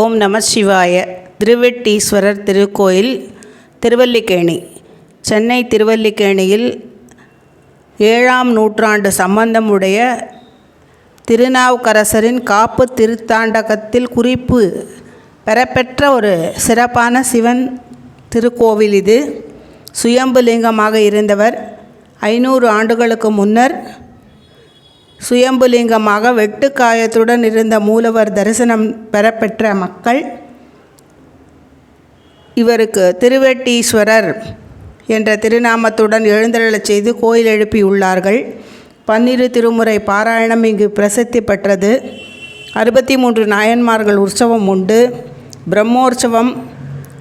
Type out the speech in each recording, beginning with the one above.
ஓம் நம சிவாய. திருவெட்டீஸ்வரர் திருக்கோயில், திருவல்லிக்கேணி. சென்னை திருவல்லிக்கேணியில் 7ஆம் நூற்றாண்டு சம்பந்தமுடைய திருநாவுக்கரசரின் காப்பு திருத்தாண்டகத்தில் குறிப்பு பெறப்பெற்ற ஒரு சிறப்பான சிவன் திருக்கோவில் இது. சுயம்புலிங்கமாக இருந்தவர் 500 ஆண்டுகளுக்கு முன்னர் சுயம்புலிங்கமாக வெட்டுக்காயத்துடன் இருந்த மூலவர் தரிசனம் பெறப்பெற்ற மக்கள் இவருக்கு திருவெட்டீஸ்வரர் என்ற திருநாமத்துடன் எழுந்தருளச் செய்து கோயில் எழுப்பியுள்ளார்கள். 12 திருமுறை பாராயணம் இங்கு பிரசித்தி பெற்றது. 63 நாயன்மார்கள் உற்சவம் உண்டு. பிரம்மோற்சவம்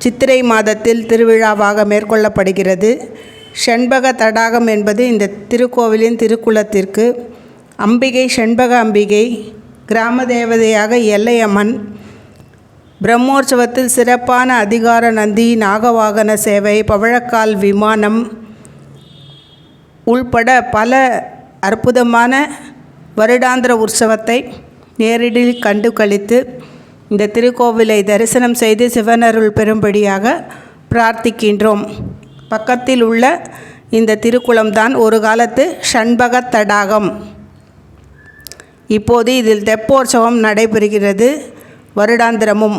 சித்திரை மாதத்தில் திருவிழாவாக மேற்கொள்ளப்படுகிறது. செண்பக தடாகம் என்பது இந்த திருக்கோவிலின் திருக்குலத்திற்கு. அம்பிகை செண்பக அம்பிகை, கிராம தேவதையாக எல்லையம்மன். பிரம்மோற்சவத்தில் சிறப்பான அதிகார நந்தி, நாகவாகன சேவை, பவழக்கால் விமானம் உள்பட பல அற்புதமான வருடாந்திர உற்சவத்தை நேரில் கண்டு கழித்து இந்த திருக்கோவிலை தரிசனம் செய்து சிவனருள் பெறும்படியாக பிரார்த்திக்கின்றோம். பக்கத்தில் உள்ள இந்த திருக்குளம்தான் ஒரு காலத்து செண்பக தடாகம். இப்போது இதில் தெப்போற்சவம் நடைபெறுகிறது. வருடாந்திரமும்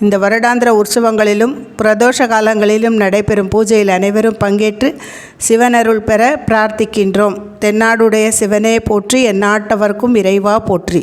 இந்த வருடாந்திர உற்சவங்களிலும் பிரதோஷ காலங்களிலும் நடைபெறும் பூஜையில் அனைவரும் பங்கேற்று சிவனருள் பெற பிரார்த்திக்கின்றோம். தென்னாடுடைய சிவனே போற்றி, எந்நாட்டவர்க்கும் இறைவா போற்றி.